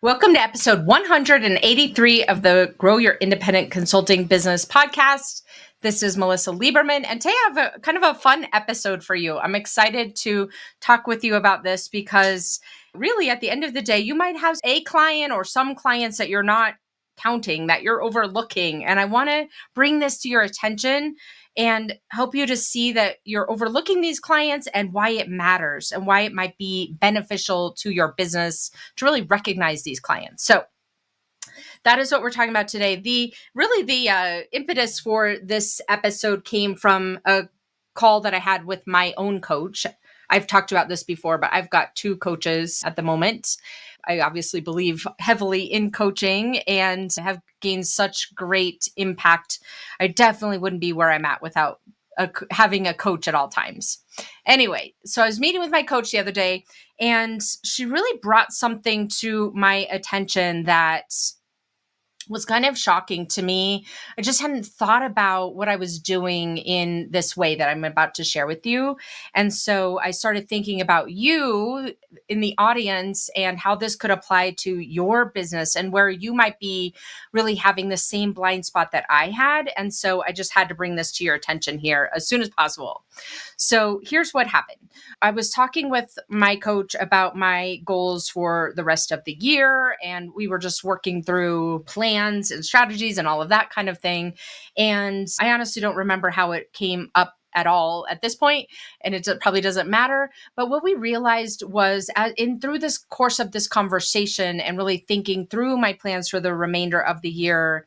Welcome to episode 183 of the Grow Your Independent Consulting Business podcast. This is Melisa Liberman, and today I have a kind of a fun episode for you. I'm excited to talk with you about this because really at the end of the day, you might have a client or some clients that you're not counting, that you're overlooking. And I want to bring this to your attention and help you to see that you're overlooking these clients and why it matters and why it might be beneficial to your business to really recognize these clients. So that is what we're talking about today. The impetus for this episode came from a call that I had with my own coach. I've talked about this before, but I've got two coaches at the moment. I obviously believe heavily in coaching and have gained such great impact. I definitely wouldn't be where I'm at without having a coach at all times. Anyway, so I was meeting with my coach the other day, and she really brought something to my attention that was kind of shocking to me. I just hadn't thought about what I was doing in this way that I'm about to share with you. And so I started thinking about you in the audience and how this could apply to your business and where you might be really having the same blind spot that I had. And so I just had to bring this to your attention here as soon as possible. So here's what happened. I was talking with my coach about my goals for the rest of the year, and we were just working through plans and strategies and all of that kind of thing. And I honestly don't remember how it came up at all at this point, and it probably doesn't matter. But what we realized was through this course of this conversation and really thinking through my plans for the remainder of the year,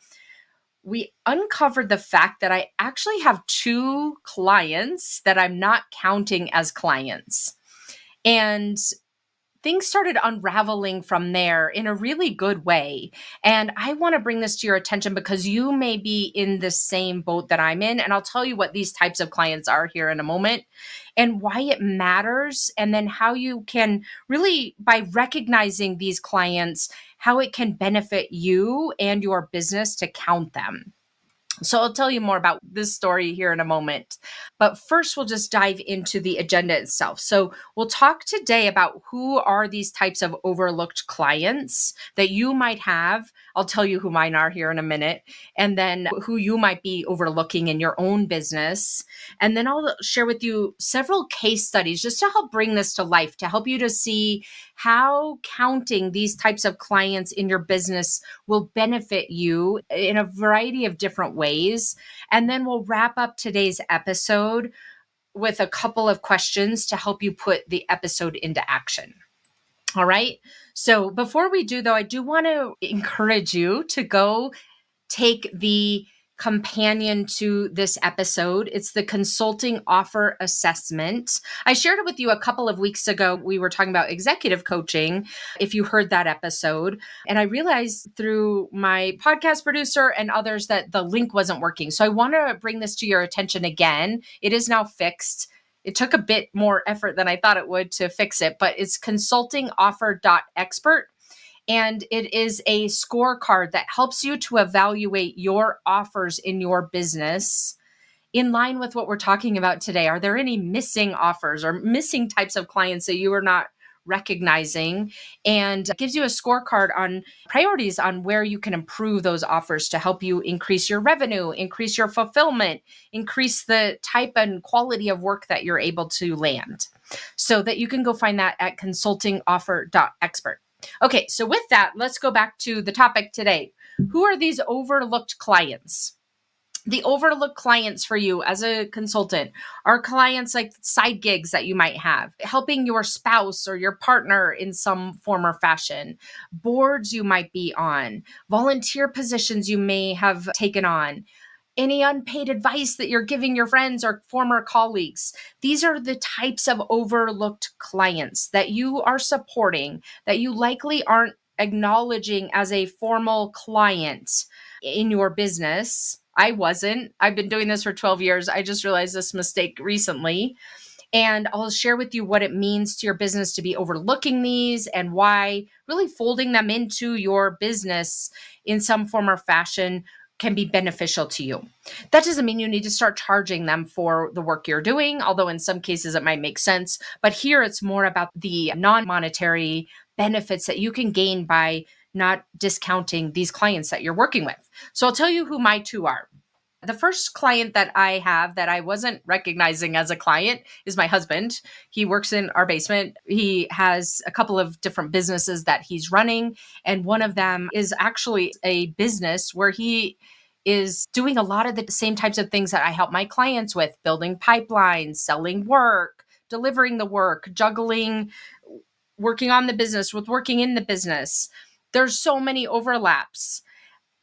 we uncovered the fact that I actually have two clients that I'm not counting as clients. And things started unraveling from there in a really good way. And I want to bring this to your attention because you may be in the same boat that I'm in. And I'll tell you what these types of clients are here in a moment and why it matters. And then how you can really, by recognizing these clients, how it can benefit you and your business to count them. So I'll tell you more about this story here in a moment. But first, we'll just dive into the agenda itself. So we'll talk today about who are these types of overlooked clients that you might have. I'll tell you who mine are here in a minute, and then who you might be overlooking in your own business. And then I'll share with you several case studies just to help bring this to life, to help you to see how counting these types of clients in your business will benefit you in a variety of different ways. And then we'll wrap up today's episode with a couple of questions to help you put the episode into action. All right. So before we do, though, I do want to encourage you to go take the companion to this episode. It's the consulting offer assessment. I shared it with you a couple of weeks ago. We were talking about executive coaching, if you heard that episode. And I realized through my podcast producer and others that the link wasn't working. So I want to bring this to your attention again. It is now fixed. It took a bit more effort than I thought it would to fix it, but it's consultingoffer.expert. And it is a scorecard that helps you to evaluate your offers in your business in line with what we're talking about today. Are there any missing offers or missing types of clients that you are not recognizing? And it gives you a scorecard on priorities on where you can improve those offers to help you increase your revenue, increase your fulfillment, increase the type and quality of work that you're able to land. So that you can go find that at consultingoffer.expert. Okay, so with that, let's go back to the topic today. Who are these overlooked clients? The overlooked clients for you as a consultant are clients like side gigs that you might have, helping your spouse or your partner in some form or fashion, boards you might be on, volunteer positions you may have taken on, any unpaid advice that you're giving your friends or former colleagues. These are the types of overlooked clients that you are supporting, that you likely aren't acknowledging as a formal client in your business. I wasn't. I've been doing this for 12 years. I just realized this mistake recently. And I'll share with you what it means to your business to be overlooking these and why really folding them into your business in some form or fashion can be beneficial to you. That doesn't mean you need to start charging them for the work you're doing, although in some cases it might make sense. But here it's more about the non-monetary benefits that you can gain by not discounting these clients that you're working with. So I'll tell you who my two are. The first client that I have that I wasn't recognizing as a client is my husband. He works in our basement. He has a couple of different businesses that he's running. And one of them is actually a business where he is doing a lot of the same types of things that I help my clients with: building pipelines, selling work, delivering the work, juggling working on the business with working in the business. There's so many overlaps.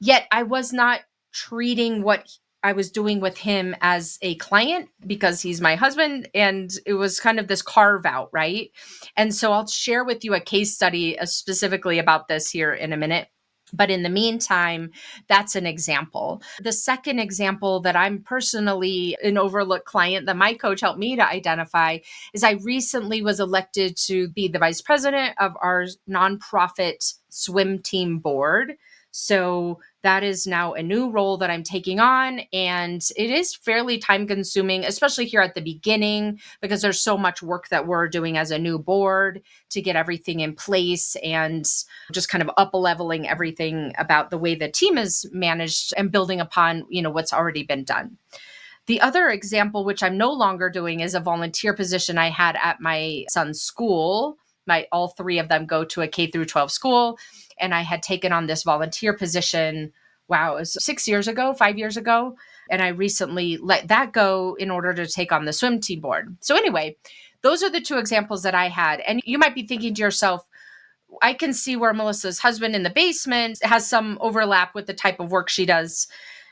Yet I was not treating what I was doing with him as a client because he's my husband. And it was kind of this carve out, right? And so I'll share with you a case study specifically about this here in a minute. But in the meantime, that's an example. The second example that I'm personally an overlooked client that my coach helped me to identify is I recently was elected to be the vice president of our nonprofit swim team board. So that is now a new role that I'm taking on. And it is fairly time consuming, especially here at the beginning, because there's so much work that we're doing as a new board to get everything in place and just kind of up leveling everything about the way the team is managed and building upon, what's already been done. The other example, which I'm no longer doing, is a volunteer position I had at my son's school. All three of them go to a K through 12 school. And I had taken on this volunteer position, wow, it was 6 years ago, 5 years ago. And I recently let that go in order to take on the swim team board. So anyway, those are the two examples that I had. And you might be thinking to yourself, I can see where Melissa's husband in the basement has some overlap with the type of work she does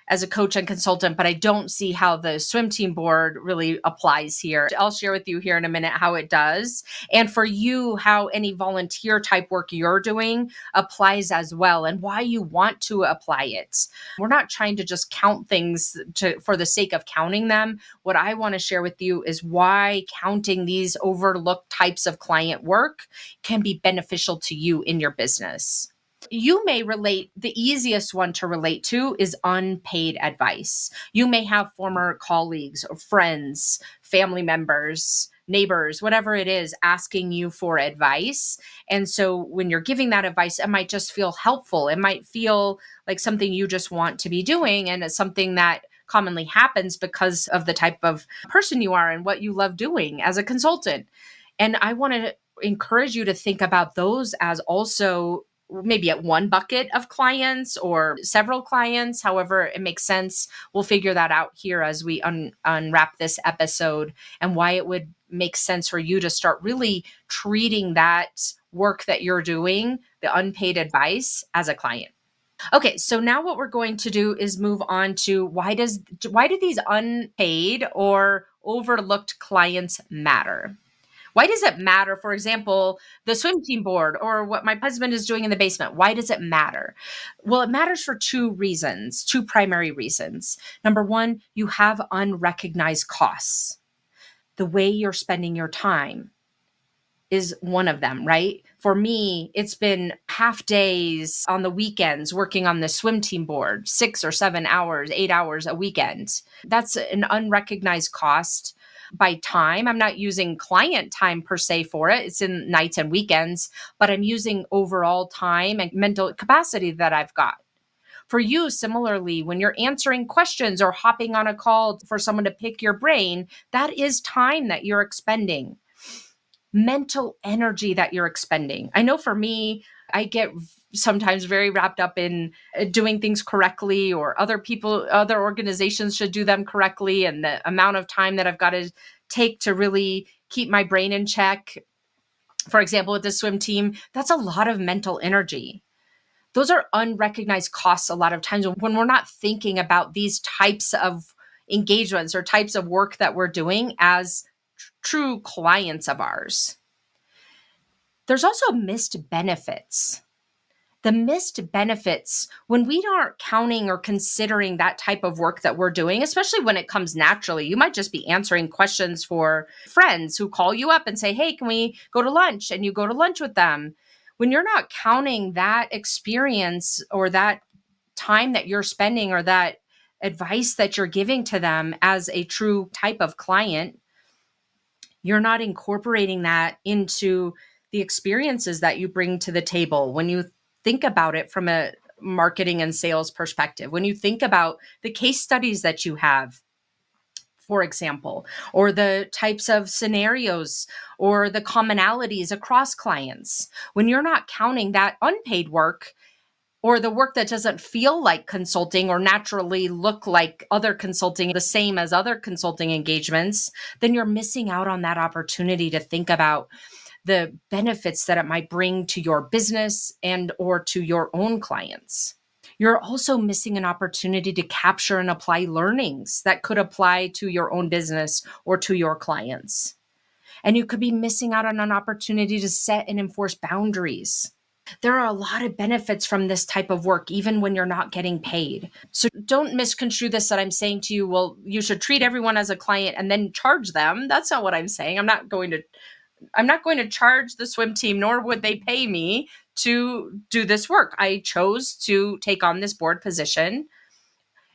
as a coach and consultant, but I don't see how the swim team board really applies here. I'll share with you here in a minute how it does. And for you, how any volunteer type work you're doing applies as well and why you want to apply it. We're not trying to just count things for the sake of counting them. What I want to share with you is why counting these overlooked types of client work can be beneficial to you in your business. You may relate, the easiest one to relate to is unpaid advice. You may have former colleagues or friends, family members, neighbors, whatever it is, asking you for advice. And so when you're giving that advice, it might just feel helpful. It might feel like something you just want to be doing. And it's something that commonly happens because of the type of person you are and what you love doing as a consultant. And I want to encourage you to think about those as also maybe at one bucket of clients or several clients, however it makes sense. We'll figure that out here as we unwrap this episode and why it would make sense for you to start really treating that work that you're doing, the unpaid advice, as a client. Okay, so now what we're going to do is move on to why do these unpaid or overlooked clients matter? Why does it matter? For example, the swim team board or what my husband is doing in the basement. Why does it matter? Well, it matters for two reasons, two primary reasons. Number one, you have unrecognized costs. The way you're spending your time is one of them, right? For me, it's been half days on the weekends working on the swim team board, 6 or 7 hours, 8 hours a weekend. That's an unrecognized cost by time. I'm not using client time per se for it. It's in nights and weekends, but I'm using overall time and mental capacity that I've got. For you, similarly, when you're answering questions or hopping on a call for someone to pick your brain, that is time that you're expending, mental energy that you're expending. I know for me, I get sometimes very wrapped up in doing things correctly, or other organizations should do them correctly, and the amount of time that I've got to take to really keep my brain in check. For example, with the swim team, that's a lot of mental energy. Those are unrecognized costs a lot of times when we're not thinking about these types of engagements or types of work that we're doing as true clients of ours. There's also missed benefits. The missed benefits, when we aren't counting or considering that type of work that we're doing, especially when it comes naturally, you might just be answering questions for friends who call you up and say, hey, can we go to lunch? And you go to lunch with them. When you're not counting that experience or that time that you're spending or that advice that you're giving to them as a true type of client, you're not incorporating that into the experiences that you bring to the table. When you think about it from a marketing and sales perspective, when you think about the case studies that you have, for example, or the types of scenarios or the commonalities across clients, when you're not counting that unpaid work or the work that doesn't feel like consulting or naturally look like other consulting, the same as other consulting engagements, then you're missing out on that opportunity to think about the benefits that it might bring to your business and or to your own clients. You're also missing an opportunity to capture and apply learnings that could apply to your own business or to your clients. And you could be missing out on an opportunity to set and enforce boundaries. There are a lot of benefits from this type of work, even when you're not getting paid. So don't misconstrue this that I'm saying to you, well, you should treat everyone as a client and then charge them. That's not what I'm saying. I'm not going to charge the swim team, nor would they pay me to do this work. I chose to take on this board position.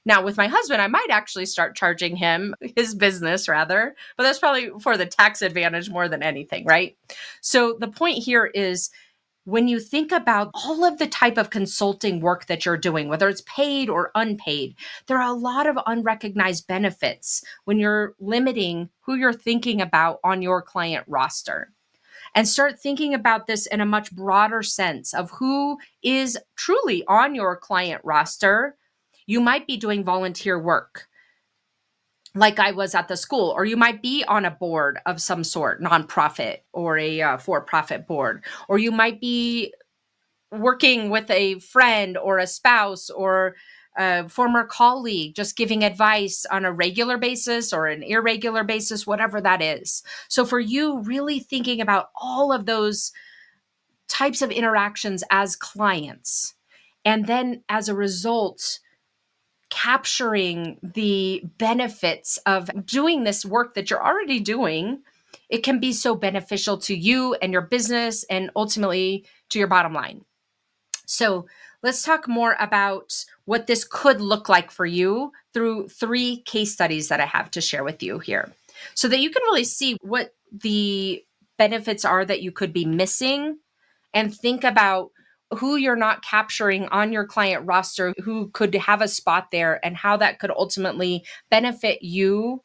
Now, with my husband, I might actually start charging him, his business rather, but that's probably for the tax advantage more than anything, right? So the point here is, when you think about all of the type of consulting work that you're doing, whether it's paid or unpaid, there are a lot of unrecognized benefits when you're limiting who you're thinking about on your client roster. And start thinking about this in a much broader sense of who is truly on your client roster. You might be doing volunteer work like I was at the school, or you might be on a board of some sort, nonprofit or a for-profit board, or you might be working with a friend or a spouse or a former colleague, just giving advice on a regular basis or an irregular basis, whatever that is. So for you, really thinking about all of those types of interactions as clients, and then as a result, capturing the benefits of doing this work that you're already doing, it can be so beneficial to you and your business and ultimately to your bottom line. So let's talk more about what this could look like for you through 3 case studies that I have to share with you here, so that you can really see what the benefits are that you could be missing, and think about who you're not capturing on your client roster who could have a spot there, and how that could ultimately benefit you,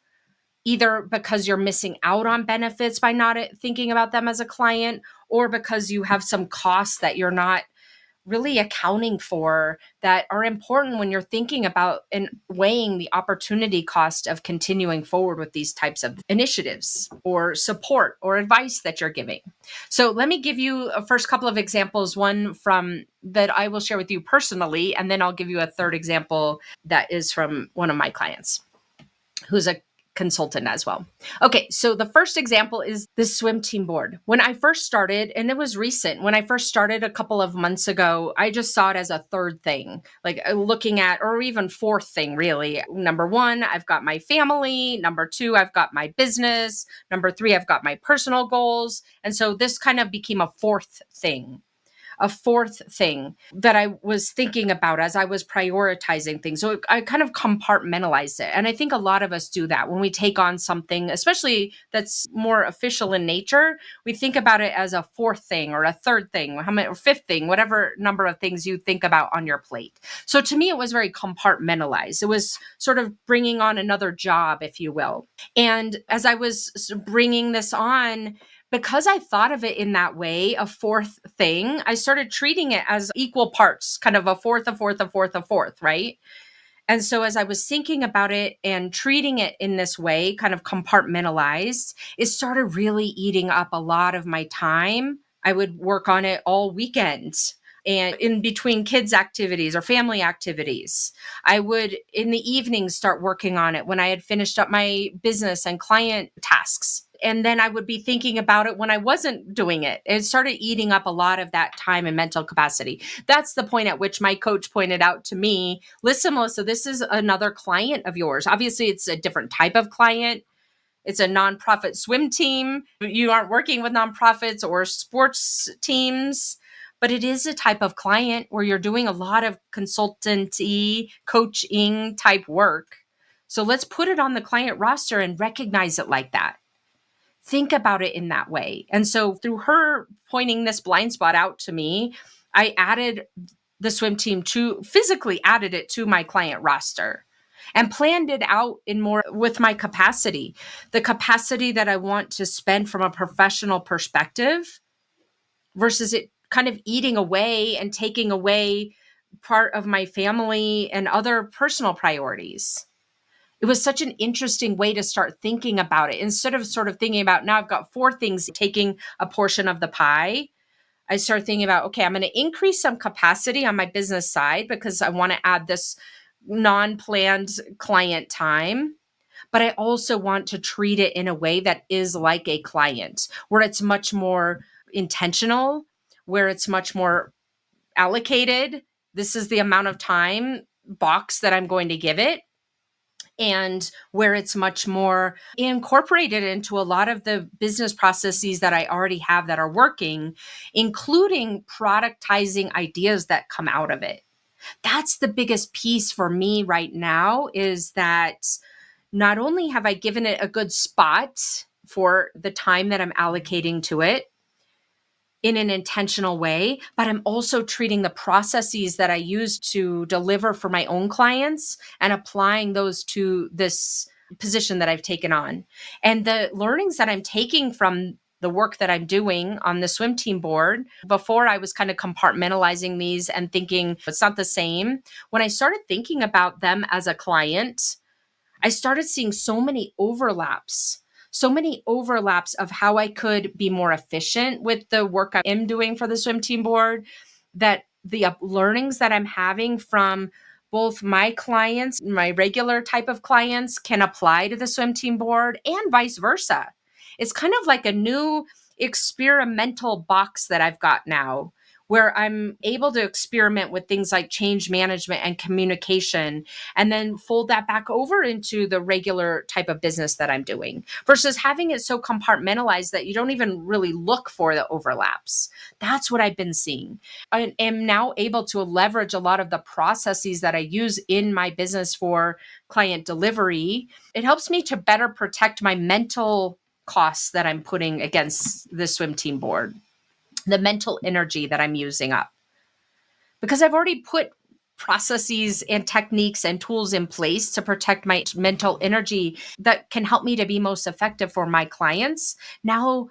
either because you're missing out on benefits by not thinking about them as a client, or because you have some costs that you're not really accounting for that are important when you're thinking about and weighing the opportunity cost of continuing forward with these types of initiatives or support or advice that you're giving. So let me give you a first couple of examples, one from that I will share with you personally, and then I'll give you a third example that is from one of my clients who's a consultant as well. Okay, so the first example is the swim team board. When I first started, and it was recent, when I first started a couple of months ago, I just saw it as a third thing, like looking at, or even fourth thing, really. Number 1, I've got my family. Number 2, I've got my business. Number 3, I've got my personal goals. And so this kind of became a fourth thing. A fourth thing that I was thinking about as I was prioritizing things. So I kind of compartmentalized it. And I think a lot of us do that when we take on something, especially that's more official in nature. We think about it as a fourth thing or a third thing, or fifth thing, whatever number of things you think about on your plate. So to me, it was very compartmentalized. It was sort of bringing on another job, if you will. And as I was bringing this on, because I thought of it in that way, a fourth thing, I started treating it as equal parts, kind of a fourth, a fourth, a fourth, a fourth, right? And so as I was thinking about it and treating it in this way, kind of compartmentalized, it started really eating up a lot of my time. I would work on it all weekend and in between kids' activities or family activities. I would, in the evenings, start working on it when I had finished up my business and client tasks. And then I would be thinking about it when I wasn't doing it. It started eating up a lot of that time and mental capacity. That's the point at which my coach pointed out to me, listen, Melissa, this is another client of yours. Obviously, it's a different type of client. It's a nonprofit swim team. You aren't working with nonprofits or sports teams, but it is a type of client where you're doing a lot of consultancy, coaching type work. So let's put it on the client roster and recognize it like that. Think about it in that way. And so through her pointing this blind spot out to me, I added the swim team physically added it to my client roster and planned it out in more with my capacity, the capacity that I want to spend from a professional perspective versus it kind of eating away and taking away part of my family and other personal priorities. It was such an interesting way to start thinking about it. Instead of sort of thinking about, now I've got 4 things taking a portion of the pie, I started thinking about, okay, I'm going to increase some capacity on my business side because I want to add this non-planned client time. But I also want to treat it in a way that is like a client, where it's much more intentional, where it's much more allocated. This is the amount of time box that I'm going to give it. And where it's much more incorporated into a lot of the business processes that I already have that are working, including productizing ideas that come out of it. That's the biggest piece for me right now, is that not only have I given it a good spot for the time that I'm allocating to it in an intentional way, but I'm also treating the processes that I use to deliver for my own clients and applying those to this position that I've taken on. And the learnings that I'm taking from the work that I'm doing on the swim team board, before I was kind of compartmentalizing these and thinking it's not the same. When I started thinking about them as a client, I started seeing so many overlaps of how I could be more efficient with the work I am doing for the swim team board, that the learnings that I'm having from both my clients, my regular type of clients, can apply to the swim team board and vice versa. It's kind of like a new experimental box that I've got now, where I'm able to experiment with things like change management and communication, and then fold that back over into the regular type of business that I'm doing, versus having it so compartmentalized that you don't even really look for the overlaps. That's what I've been seeing. I am now able to leverage a lot of the processes that I use in my business for client delivery. It helps me to better protect my mental costs that I'm putting against the swim team board, the mental energy that I'm using up, because I've already put processes and techniques and tools in place to protect my mental energy that can help me to be most effective for my clients. Now,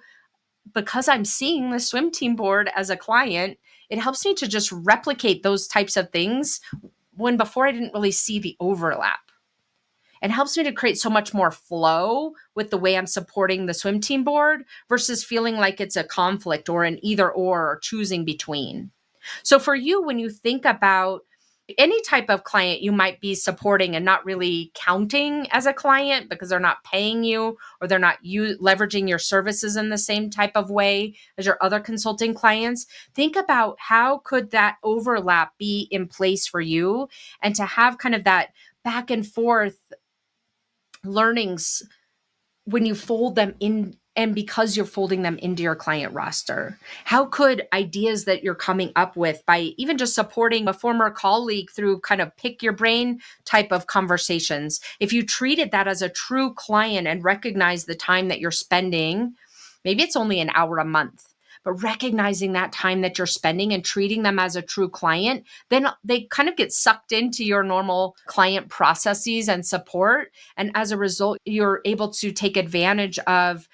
because I'm seeing the swim team board as a client, it helps me to just replicate those types of things when before I didn't really see the overlap. It helps me to create so much more flow with the way I'm supporting the swim team board versus feeling like it's a conflict or an either or choosing between. So for you, when you think about any type of client you might be supporting and not really counting as a client because they're not paying you, or they're not leveraging your services in the same type of way as your other consulting clients, think about how could that overlap be in place for you, and to have kind of that back and forth learnings when you fold them in, and because you're folding them into your client roster. How could ideas that you're coming up with by even just supporting a former colleague through kind of pick your brain type of conversations, if you treated that as a true client and recognize the time that you're spending, maybe it's only an hour a month, but recognizing that time that you're spending and treating them as a true client, then they kind of get sucked into your normal client processes and support. And as a result, you're able to take advantage of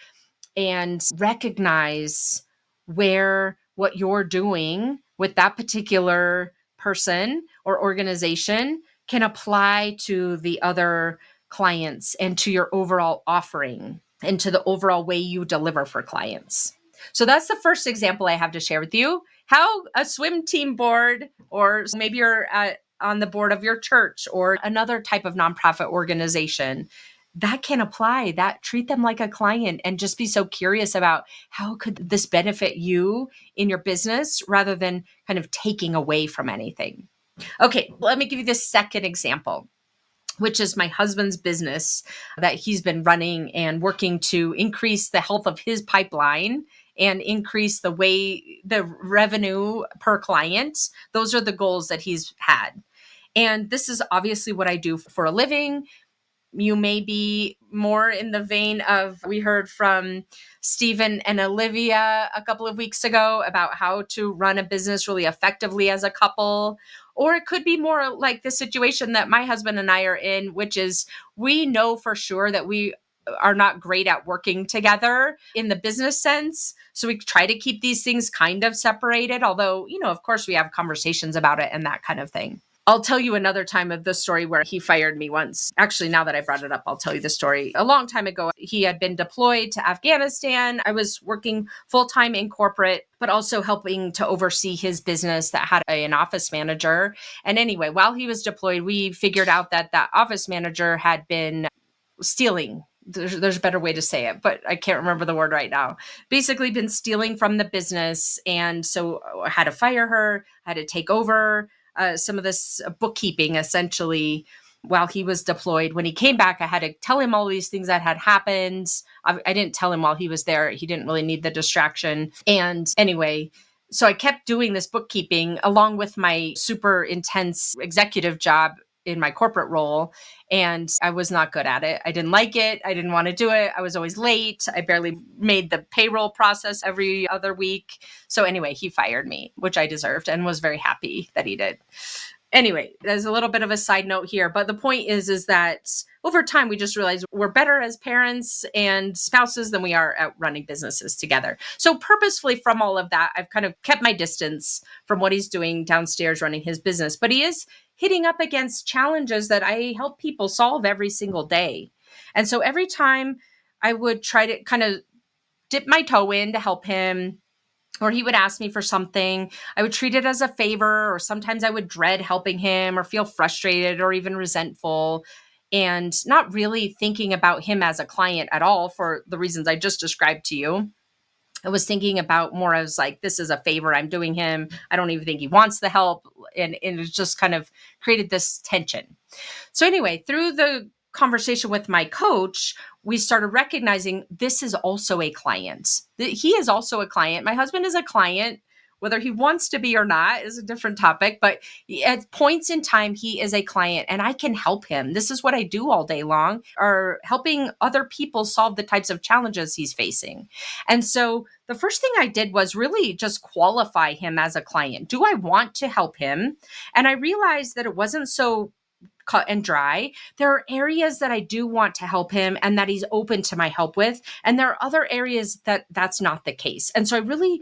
and recognize where what you're doing with that particular person or organization can apply to the other clients and to your overall offering and to the overall way you deliver for clients. So that's the first example I have to share with you. How a swim team board, or maybe you're on the board of your church or another type of nonprofit organization, that can apply, that treat them like a client and just be so curious about how could this benefit you in your business rather than kind of taking away from anything. Okay, let me give you this second example, which is my husband's business that he's been running and working to increase the health of his pipeline and increase the revenue per client. Those are the goals that he's had. And this is obviously what I do for a living. You may be more in the vein of, we heard from Stephen and Olivia a couple of weeks ago about how to run a business really effectively as a couple. Or it could be more like the situation that my husband and I are in, which is we know for sure that we are not great at working together in the business sense. So we try to keep these things kind of separated, although, of course we have conversations about it and that kind of thing. I'll tell you another time of the story where he fired me once. Actually, now that I brought it up, I'll tell you the story. A long time ago, he had been deployed to Afghanistan. I was working full-time in corporate, but also helping to oversee his business that had an office manager. And anyway, while he was deployed, we figured out that that office manager had been stealing. There's a better way to say it, but I can't remember the word right now. Basically been stealing from the business. And so I had to fire her, I had to take over some of this bookkeeping essentially while he was deployed. When he came back, I had to tell him all these things that had happened. I didn't tell him while he was there. He didn't really need the distraction. And anyway, so I kept doing this bookkeeping along with my super intense executive job in my corporate role. And I was not good at it. I didn't like it. I didn't want to do it. I was always late. I barely made the payroll process every other week. So anyway, he fired me, which I deserved and was very happy that he did. Anyway, there's a little bit of a side note here, but the point is that over time, we just realized we're better as parents and spouses than we are at running businesses together. So purposefully from all of that, I've kind of kept my distance from what he's doing downstairs running his business, but he is hitting up against challenges that I help people solve every single day. And so every time I would try to kind of dip my toe in to help him, or he would ask me for something, I would treat it as a favor, or sometimes I would dread helping him or feel frustrated or even resentful and not really thinking about him as a client at all for the reasons I just described to you. I was thinking about more as like, this is a favor I'm doing him. I don't even think he wants the help. And it just kind of created this tension. So anyway, through the conversation with my coach, we started recognizing this is also a client. He is also a client. My husband is a client. Whether he wants to be or not is a different topic, but at points in time, he is a client and I can help him. This is what I do all day long, or helping other people solve the types of challenges he's facing. And so the first thing I did was really just qualify him as a client. Do I want to help him? And I realized that it wasn't so cut and dry. There are areas that I do want to help him and that he's open to my help with. And there are other areas that that's not the case. And so I really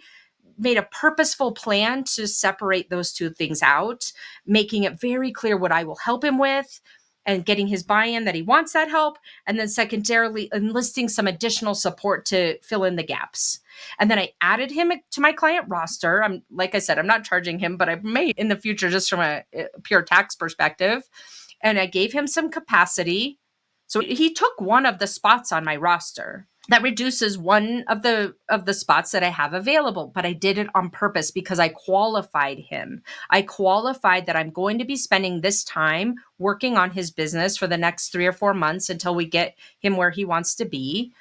made a purposeful plan to separate those two things out, making it very clear what I will help him with and getting his buy-in that he wants that help. And then secondarily, enlisting some additional support to fill in the gaps. And then I added him to my client roster. Like I said, I'm not charging him, but I may in the future just from a pure tax perspective. And I gave him some capacity. So he took one of the spots on my roster. That reduces one of the spots that I have available, but I did it on purpose because I qualified him. I qualified that I'm going to be spending this time working on his business for the next 3 or 4 months until we get him where he wants to be,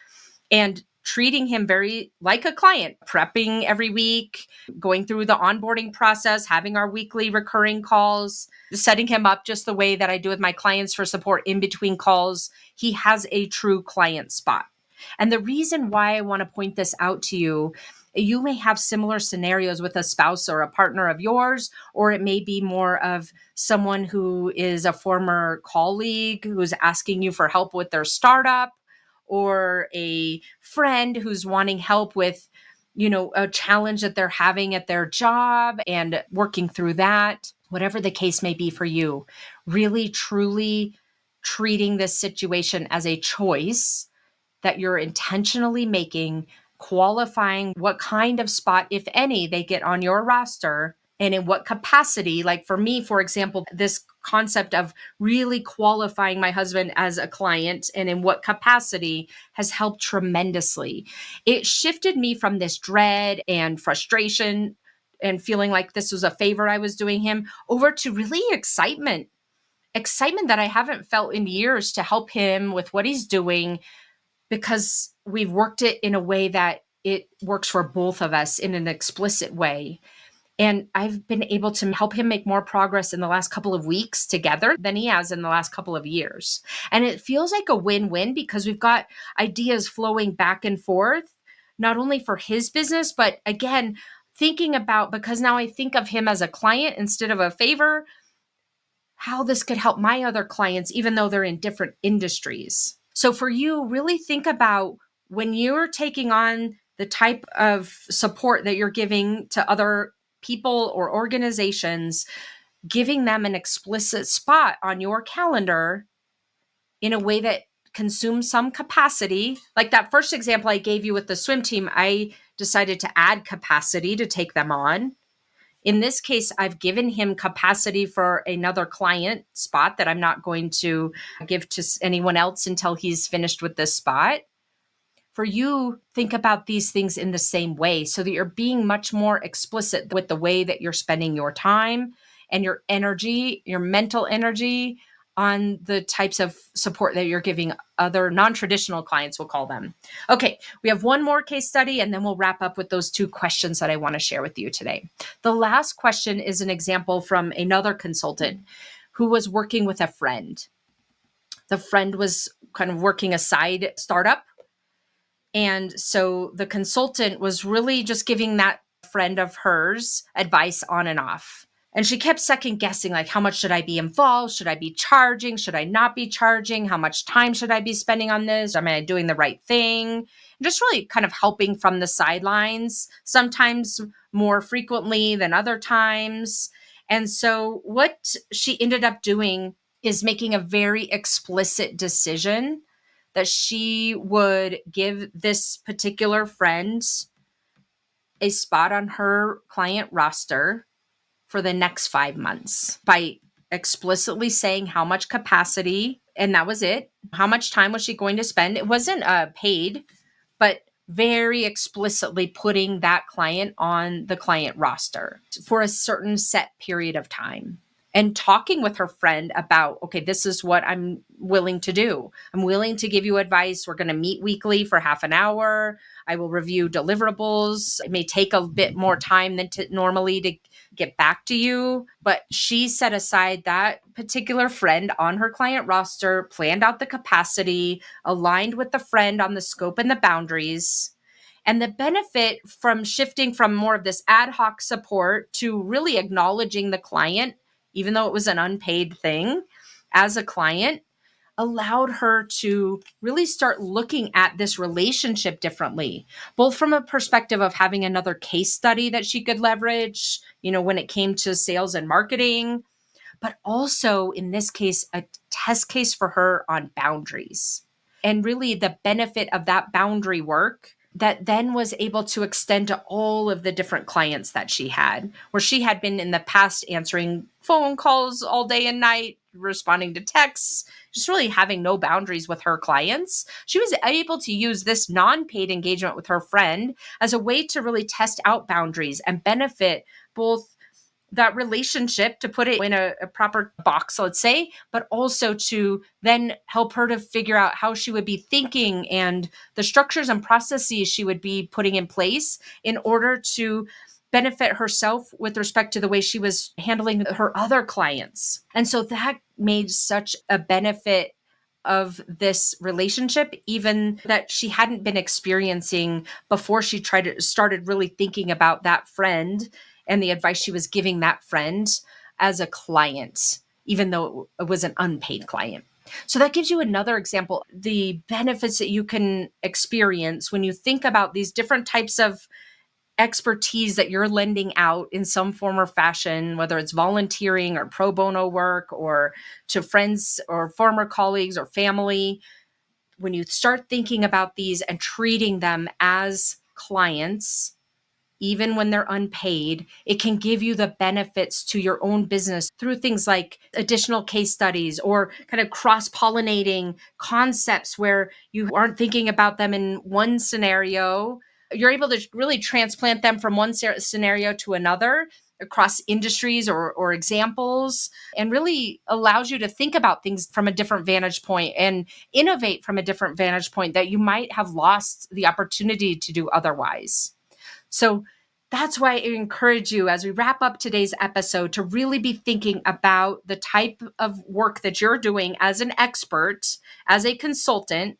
and treating him very like a client, prepping every week, going through the onboarding process, having our weekly recurring calls, setting him up just the way that I do with my clients for support in between calls. He has a true client spot. And the reason why I want to point this out to you, you may have similar scenarios with a spouse or a partner of yours, or it may be more of someone who is a former colleague who's asking you for help with their startup, or a friend who's wanting help with, a challenge that they're having at their job and working through that. Whatever the case may be for you, really, truly treating this situation as a choice that you're intentionally making, qualifying what kind of spot, if any, they get on your roster and in what capacity. Like for me, for example, this concept of really qualifying my husband as a client and in what capacity has helped tremendously. It shifted me from this dread and frustration and feeling like this was a favor I was doing him over to really excitement that I haven't felt in years to help him with what he's doing, because we've worked it in a way that it works for both of us in an explicit way. And I've been able to help him make more progress in the last couple of weeks together than he has in the last couple of years. And it feels like a win-win because we've got ideas flowing back and forth, not only for his business, but again, thinking about, because now I think of him as a client instead of a favor, how this could help my other clients, even though they're in different industries. So for you, really think about when you're taking on the type of support that you're giving to other people or organizations, giving them an explicit spot on your calendar in a way that consumes some capacity. Like that first example I gave you with the swim team, I decided to add capacity to take them on. In this case, I've given him capacity for another client spot that I'm not going to give to anyone else until he's finished with this spot. For you, think about these things in the same way so that you're being much more explicit with the way that you're spending your time and your energy, your mental energy on the types of support that you're giving other non-traditional clients, we'll call them. Okay, we have one more case study and then we'll wrap up with those two questions that I want to share with you today. The last question is an example from another consultant who was working with a friend. The friend was kind of working a side startup. And so the consultant was really just giving that friend of hers advice on and off. And she kept second guessing, like, how much should I be involved? Should I be charging? Should I not be charging? How much time should I be spending on this? Am I doing the right thing? And just really kind of helping from the sidelines, sometimes more frequently than other times. And so what she ended up doing is making a very explicit decision that she would give this particular friend a spot on her client roster for the next 5 months by explicitly saying how much capacity, and that was it. How much time was she going to spend? It wasn't paid, but very explicitly putting that client on the client roster for a certain set period of time. And talking with her friend about, okay, this is what I'm willing to do. I'm willing to give you advice. We're going to meet weekly for half an hour. I will review deliverables. It may take a bit more time than normally to get back to you. But she set aside that particular friend on her client roster, planned out the capacity, aligned with the friend on the scope and the boundaries. And the benefit from shifting from more of this ad hoc support to really acknowledging the client, even though it was an unpaid thing as a client, allowed her to really start looking at this relationship differently, both from a perspective of having another case study that she could leverage, when it came to sales and marketing, but also in this case, a test case for her on boundaries. And really the benefit of that boundary work that then was able to extend to all of the different clients that she had, where she had been in the past answering phone calls all day and night, responding to texts, just really having no boundaries with her clients. She was able to use this non-paid engagement with her friend as a way to really test out boundaries and benefit both that relationship, to put it in a proper box, let's say, but also to then help her to figure out how she would be thinking and the structures and processes she would be putting in place in order to benefit herself with respect to the way she was handling her other clients. And so that made such a benefit of this relationship, even that she hadn't been experiencing before she started really thinking about that friend and the advice she was giving that friend as a client, even though it was an unpaid client. So that gives you another example, the benefits that you can experience when you think about these different types of expertise that you're lending out in some form or fashion, whether it's volunteering or pro bono work or to friends or former colleagues or family. When you start thinking about these and treating them as clients, even when they're unpaid, it can give you the benefits to your own business through things like additional case studies or kind of cross-pollinating concepts where you aren't thinking about them in one scenario. You're able to really transplant them from one scenario to another across industries or examples, and really allows you to think about things from a different vantage point and innovate from a different vantage point that you might have lost the opportunity to do otherwise. So That's why I encourage you as we wrap up today's episode to really be thinking about the type of work that you're doing as an expert, as a consultant,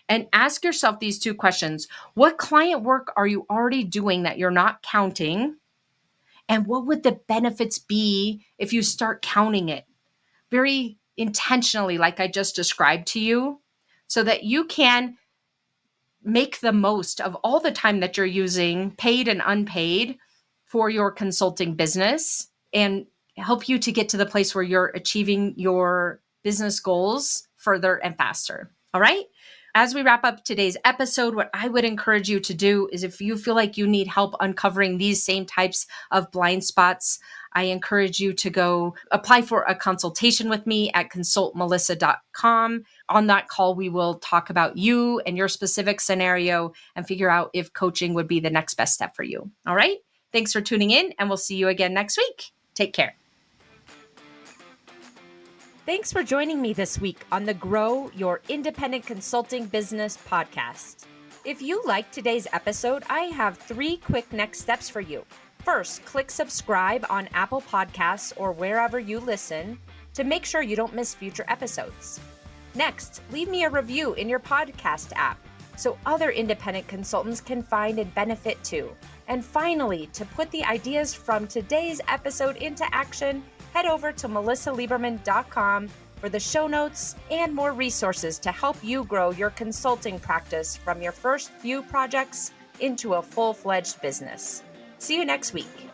and ask yourself these two questions. What client work are you already doing that you're not counting? And what would the benefits be if you start counting it very intentionally, like I just described to you, so that you can make the most of all the time that you're using, paid and unpaid, for your consulting business and help you to get to the place where you're achieving your business goals further and faster. All right. As we wrap up today's episode, what I would encourage you to do is if you feel like you need help uncovering these same types of blind spots, I encourage you to go apply for a consultation with me at consultmelisa.com. On that call, we will talk about you and your specific scenario and figure out if coaching would be the next best step for you. All right. Thanks for tuning in, and we'll see you again next week. Take care. Thanks for joining me this week on the Grow Your Independent Consulting Business podcast. If you liked today's episode, I have 3 quick next steps for you. First, click subscribe on Apple Podcasts or wherever you listen to make sure you don't miss future episodes. Next, leave me a review in your podcast app so other independent consultants can find and benefit too. And finally, to put the ideas from today's episode into action, head over to melisaliberman.com for the show notes and more resources to help you grow your consulting practice from your first few projects into a full-fledged business. See you next week.